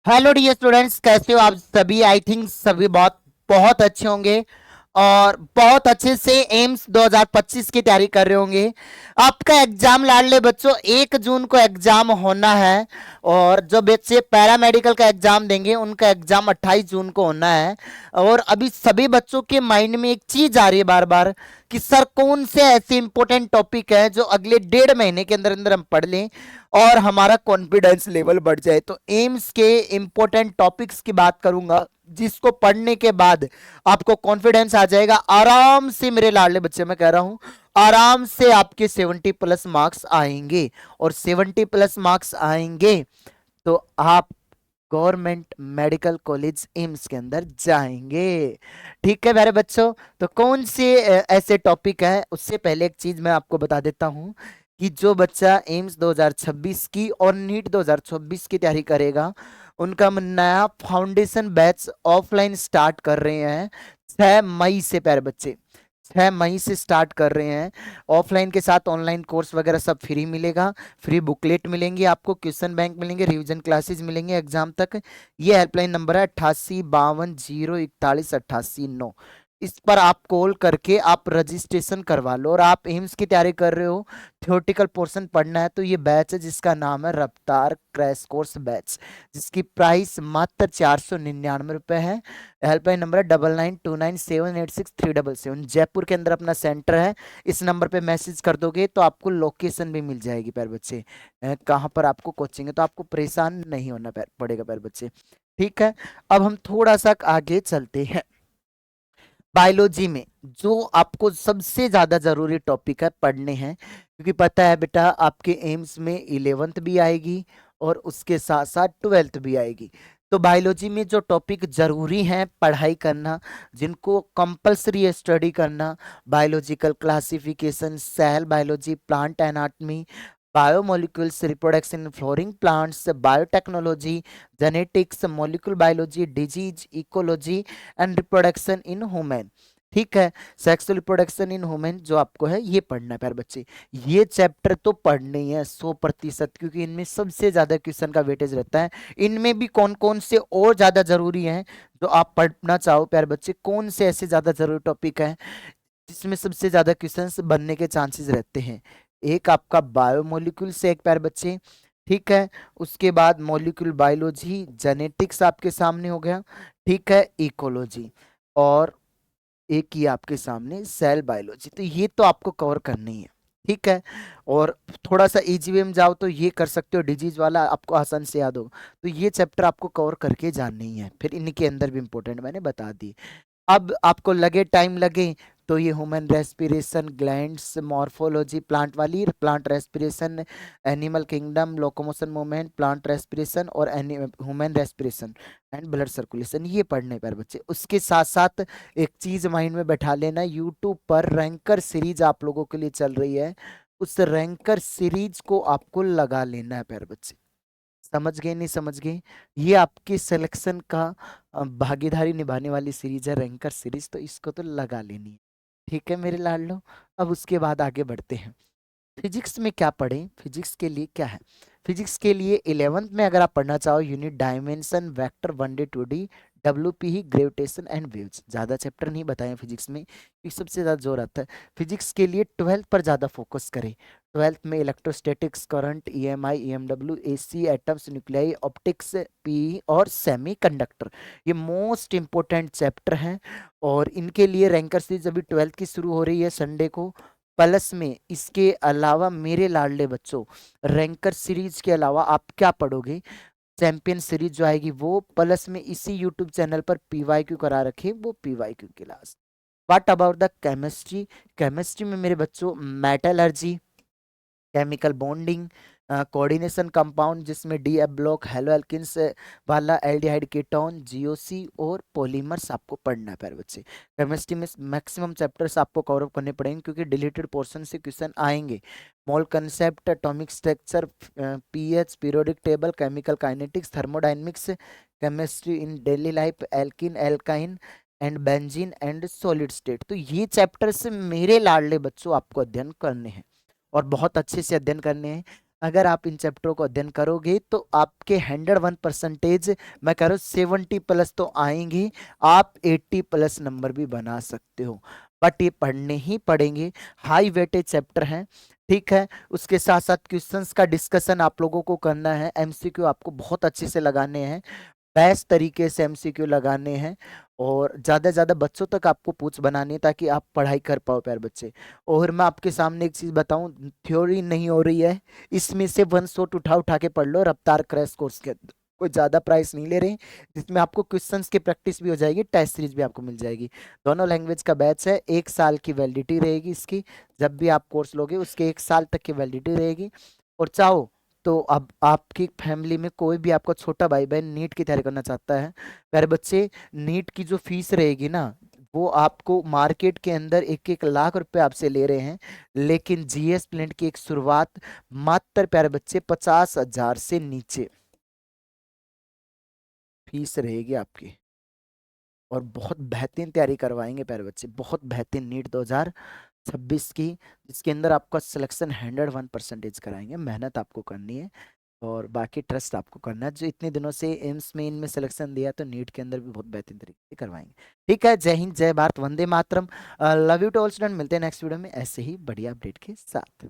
Hello dear students, कैसे हो आप सभी। आई थिंक सभी बहुत बहुत अच्छे होंगे और बहुत अच्छे से एम्स 2025 की तैयारी कर रहे होंगे। आपका एग्जाम लाडले बच्चों 1 जून को एग्जाम होना है और जो बच्चे पैरामेडिकल का एग्जाम देंगे उनका एग्जाम 28 जून को होना है। और अभी सभी बच्चों के माइंड में एक चीज आ रही है बार बार कि सर कौन से ऐसे इंपॉर्टेंट टॉपिक है जो अगले 1.5 महीने के अंदर अंदर हम पढ़ लें और हमारा कॉन्फिडेंस लेवल बढ़ जाए। तो एम्स के इंपॉर्टेंट टॉपिक्स की बात करूंगा जिसको पढ़ने के बाद आपको कॉन्फिडेंस आ जाएगा आराम से। मेरे लाडले बच्चे, मैं कह रहा हूं आराम से आपके 70+ मार्क्स आएंगे और 70+ मार्क्स आएंगे तो आप गवर्नमेंट मेडिकल कॉलेज एम्स के अंदर जाएंगे। ठीक है मेरे बच्चों। तो कौन से ऐसे टॉपिक है, उससे पहले एक चीज मैं आपको बता देता हूं कि जो बच्चा एम्स 2026 की और नीट 2026 की तैयारी करेगा उनका हम नया फाउंडेशन बैच ऑफलाइन स्टार्ट कर रहे हैं 6 मई से। प्यारे बच्चे 6 मई से स्टार्ट कर रहे हैं। ऑफलाइन के साथ ऑनलाइन कोर्स वगैरह सब फ्री मिलेगा। फ्री बुकलेट मिलेंगी आपको, क्वेश्चन बैंक मिलेंगे, रिवीजन क्लासेस मिलेंगे एग्जाम तक। ये हेल्पलाइन नंबर है 88 52 0 41 88 9। इस पर आप कॉल करके आप रजिस्ट्रेशन करवा लो। और आप एम्स की तैयारी कर रहे हो, थियोरटिकल पोर्शन पढ़ना है, तो ये बैच है जिसका नाम है रफ्तार क्रैश कोर्स बैच, जिसकी प्राइस मात्र 499 रुपए है। हेल्पलाइन नंबर है 9929786377। जयपुर के अंदर अपना सेंटर है। इस नंबर पे मैसेज कर दोगे तो आपको लोकेशन भी मिल जाएगी प्यारे बच्चे, कहाँ पर आपको कोचिंग है, तो आपको परेशान नहीं होना पड़ेगा प्यारे बच्चे। ठीक है, अब हम थोड़ा सा आगे चलते हैं। बायोलॉजी में जो आपको सबसे ज्यादा जरूरी टॉपिक है पढ़ने हैं, क्योंकि पता है बेटा आपके एम्स में 11th भी आएगी और उसके साथ साथ 12th भी आएगी। तो बायोलॉजी में जो टॉपिक जरूरी है पढ़ाई करना, जिनको कंपलसरी स्टडी करना, biological classification, cell biology, plant anatomy, biomolecules, reproduction in flowering plants, biotechnology, genetics, molecule biology, disease ecology and reproduction in human. ठीक है, सेक्सुअल रिप्रोडक्शन इन ह्यूमन जो आपको है ये पढ़ना है प्यारे बच्चे। ये चैप्टर तो पढ़ने ही है 100%, क्योंकि इनमें सबसे ज्यादा क्वेश्चन का वेटेज रहता है। इनमें भी कौन कौन से और ज्यादा जरूरी हैं जो आप पढ़ना चाहो प्यारे बच्चे, कौन से ऐसे ज्यादा जरूरी टॉपिक है जिसमें सबसे ज्यादा क्वेश्चंस बनने के चांसेस रहते हैं। एक आपका बायोमोलिक्यूल से एक प्यारे बच्चे, ठीक है। उसके बाद मॉलिक्यूल बायोलॉजी, जेनेटिक्स आपके सामने हो गया, ठीक है, इकोलॉजी, और एक ही आपके सामने सेल बायोलॉजी। तो ये तो आपको कवर करनी है, ठीक है। और थोड़ा सा इजी वे में जाओ तो ये कर सकते हो, डिजीज वाला आपको आसान से याद होगा। तो ये चैप्टर आपको कवर करके जाननी है, फिर इनके अंदर भी इंपॉर्टेंट मैंने बता दी। अब आपको लगे टाइम लगे तो ये human respiration, glands, morphology plant वाली, plant respiration, animal kingdom, locomotion movement, plant respiration और human respiration and blood circulation, ये पढ़ने पर बच्चे। उसके साथ साथ एक चीज माइंड में बैठा लेना, यूट्यूब पर रैंकर सीरीज आप लोगों के लिए चल रही है, उस रैंकर सीरीज को आपको लगा लेना है प्यारे बच्चे। समझ गए नहीं समझ गए? ये आपके सिलेक्शन का भागीदारी निभाने वाली सीरीज है रैंकर सीरीज, तो इसको तो लगा लेनी है। ठीक है मेरे लाडलो। अब उसके बाद आगे बढ़ते हैं। फिजिक्स में क्या पढ़ें, फिजिक्स के लिए क्या है? फिजिक्स के लिए 11th में अगर आप पढ़ना चाहो, unit dimension, vector, 1D 2D, WP he, gravitation and waves, ज़्यादा चैप्टर नहीं बताए फिजिक्स में, क्योंकि सबसे ज़्यादा जोर आता है। फिजिक्स के लिए 12th पर ज़्यादा फोकस करें। 12th में electrostatics, current, EMI, EMW, AC, atoms, nuclei, optics, P और सेमीकंडक्टर, ये मोस्ट इंपॉर्टेंट चैप्टर हैं। और इनके लिए रैंकर सीरीज अभी 12th की शुरू हो रही है संडे को। प्लस में इसके अलावा मेरे लाडले बच्चों, रैंकर सीरीज के अलावा आप क्या पढ़ोगे, चैंपियन सीरीज जो आएगी वो, प्लस में इसी यूट्यूब चैनल पर पीवाईक्यू करा रखे, वो PYQ class. What about the chemistry? Chemistry में मेरे बच्चों metallurgy, chemical bonding, coordination compound जिसमें D F block, haloalkanes वाला, एल्डिहाइड कीटोन, जीओसी और पॉलीमर्स आपको पढ़ना है प्यारे बच्चे। केमिस्ट्री में मैक्सिमम चैप्टर्स आपको कवर अप करने पड़ेंगे क्योंकि डिलीटेड पोर्शन से क्वेश्चन आएंगे। Mole concept, atomic structure, pH, periodic table, chemical kinetics, thermodynamics, chemistry in daily life, alkene, alkyne and benzene and solid state. तो ये चैप्टर्स मेरे लाडले बच्चों आपको अध्ययन करने हैं और बहुत अच्छे से अध्ययन करने हैं। अगर आप इन चैप्टरों को अध्ययन करोगे तो आपके 101%, मैं कह रहा हूँ 70+ तो आएंगी, आप 80+ नंबर भी बना सकते हो। बट ये पढ़ने ही पड़ेंगे, हाई वेटेज चैप्टर हैं, ठीक है। उसके साथ साथ क्वेश्चंस का डिस्कशन आप लोगों को करना है, एमसीक्यू आपको बहुत अच्छे से लगाने हैं, बेस्ट तरीके से एमसीक्यू लगाने हैं, और ज्यादा से ज्यादा बच्चों तक आपको पूछ बनानी है ताकि आप पढ़ाई कर पाओ प्यारे बच्चे। और मैं आपके सामने एक चीज बताऊं, थ्योरी नहीं हो रही है, इसमें से वन शॉट उठा उठा के पढ़ लो रफ्तार क्रैश कोर्स के अंदर। कोई ज्यादा प्राइस नहीं ले रहे, जिसमें आपको क्वेश्चंस की प्रैक्टिस भी हो जाएगी, टेस्ट सीरीज भी आपको मिल जाएगी। दोनों लैंग्वेज का बैच है, 1 साल की वैलिडिटी रहेगी इसकी, जब भी आप कोर्स लोगे उसके 1 साल तक की वैलिडिटी रहेगी। और चाहो तो अब आपकी फैमिली में कोई भी आपका छोटा भाई बहन नीट की तैयारी करना चाहता है, प्यारे बच्चे, नीट की जो फीस रहेगी ना, वो आपको मार्केट के अंदर 1-1 लाख रुपए आपसे ले रहे हैं, लेकिन जीएस प्लेंट की एक शुरुआत मात्र प्यारे बच्चे 50,000 से नीचे फीस रहेगी आपकी। और बहुत बेहतरीन तैयारी करवाएंगे प्यारे बच्चे, बहुत बेहतरीन नीट 2026 की, जिसके अंदर आपका सिलेक्शन 101% कराएंगे। मेहनत आपको करनी है और बाकी ट्रस्ट आपको करना है। जो इतने दिनों से एम्स में इनमें सिलेक्शन दिया तो नीट के अंदर भी बहुत बेहतरीन तरीके से करवाएंगे। ठीक है, जय हिंद, जय भारत, वंदे मातरम। Love you to all student, मिलते हैं नेक्स्ट वीडियो में ऐसे ही बढ़िया अपडेट के साथ।